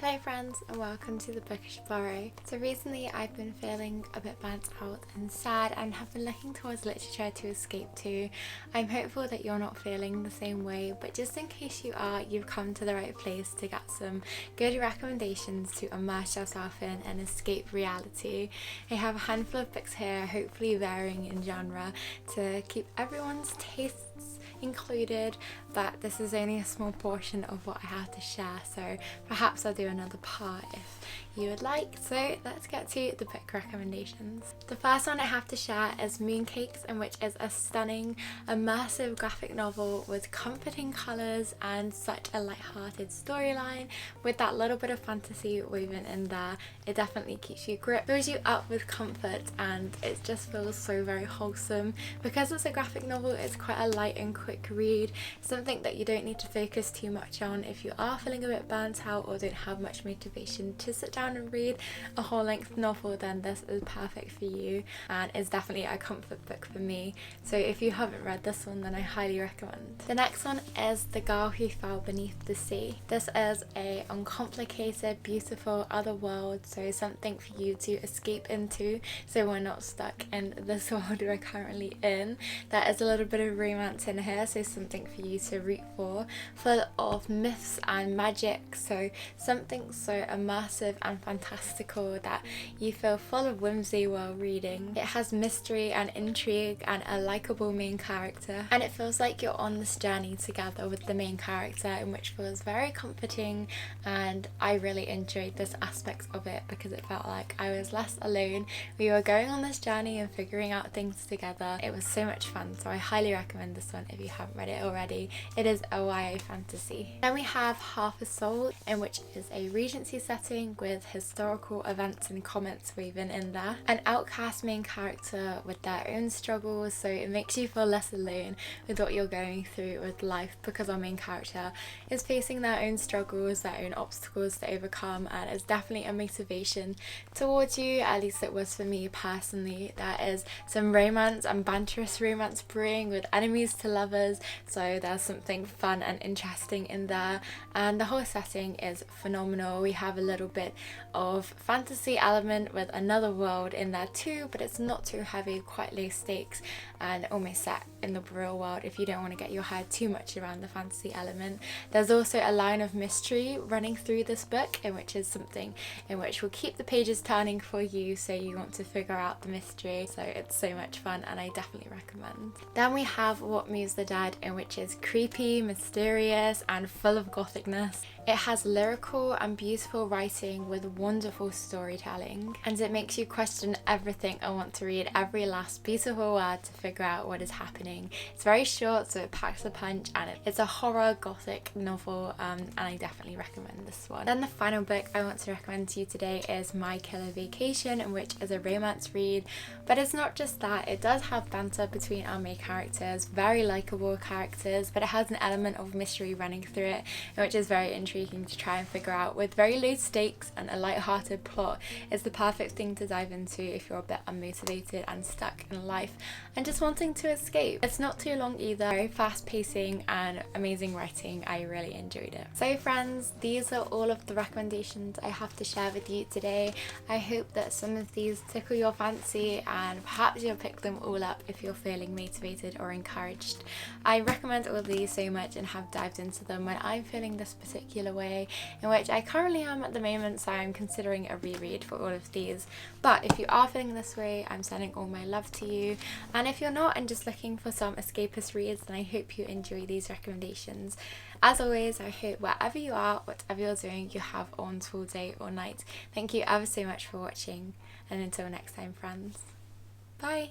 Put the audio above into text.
Hello friends and welcome to the Bookish Burrow. So recently I've been feeling a bit burnt out and sad and have been looking towards literature to escape to. I'm hopeful that you're not feeling the same way, but just in case you are, you've come to the right place to get some good recommendations to immerse yourself in and escape reality. I have a handful of books here, hopefully varying in genre, to keep everyone's tastes included, but this is only a small portion of what I have to share, so perhaps I'll do another part if you would like. So let's get to the book recommendations. The first one I have to share is *Mooncakes*, which is a stunning, immersive graphic novel with comforting colours and such a light-hearted storyline with that little bit of fantasy woven in there. It definitely keeps you gripped, fills you up with comfort, and it just feels so very wholesome. Because it's a graphic novel, it's quite a light and quick read, something that you don't need to focus too much on if you are feeling a bit burnt out or don't have much motivation to sit down and read a whole length novel. Then this is perfect for you and is definitely a comfort book for me. So if you haven't read this one, then I highly recommend. The next one is *The Girl Who Fell Beneath the Sea*. This is a uncomplicated, beautiful other world, so something for you to escape into so we're not stuck in this world we're currently in. There is a little bit of romance in here, so something for you to root for, full of myths and magic, so something so immersive and fantastical that you feel full of whimsy while reading. It has mystery and intrigue and a likeable main character, and it feels like you're on this journey together with the main character, in which feels very comforting, and I really enjoyed this aspect of it because it felt like I was less alone. We were going on this journey and figuring out things together. It was so much fun, so I highly recommend this one if you haven't read it already. It is a YA fantasy. Then we have *Half a Soul*, in which is a Regency setting with historical events and comments woven in there. An outcast main character with their own struggles, so it makes you feel less alone with what you're going through with life, because our main character is facing their own struggles, their own obstacles to overcome, and it's definitely a motivation towards you. At least it was for me personally. There is some romance and banterous romance brewing with enemies to lovers, so there's something fun and interesting in there, and the whole setting is phenomenal. We have a little bit of fantasy element with another world in there too, but it's not too heavy, quite low stakes, and almost set in the real world if you don't want to get your head too much around the fantasy element. There's also a line of mystery running through this book, in which is something in which will keep the pages turning for you, so you want to figure out the mystery. So it's so much fun and I definitely recommend. Then we have *What Moves the Dead*, in which is creepy, mysterious, and full of gothicness. It has lyrical and beautiful writing with wonderful storytelling, and it makes you question everything and want to read every last beautiful word to figure out what is happening. It's very short, so it packs a punch, and it's a horror gothic novel, and I definitely recommend this one. Then the final book I want to recommend to you today is *My Killer Vacation*, in which is a romance read, but it's not just that. It does have banter between our main characters, very likeable characters, but it has an element of mystery running through it, which is very intriguing to try and figure out. With very low stakes and a light-hearted plot, it's the perfect thing to dive into if you're a bit unmotivated and stuck in life and just wanting to escape. It's not too long either, very fast pacing and amazing writing. I really enjoyed it. So friends, these are all of the recommendations I have to share with you today. I hope that some of these tickle your fancy and perhaps you'll pick them all up if you're feeling motivated or encouraged. I recommend all of these so much and have dived into them when I'm feeling this particular way, in which I currently am at the moment, so I'm considering a reread for all of these. But if you are feeling this way, I'm sending all my love to you, and if you're not and just looking for some escapist reads, then I hope you enjoy these recommendations. As always, I hope wherever you are, whatever you're doing, you have a wonderful day or night. Thank you ever so much for watching, and until next time friends, bye!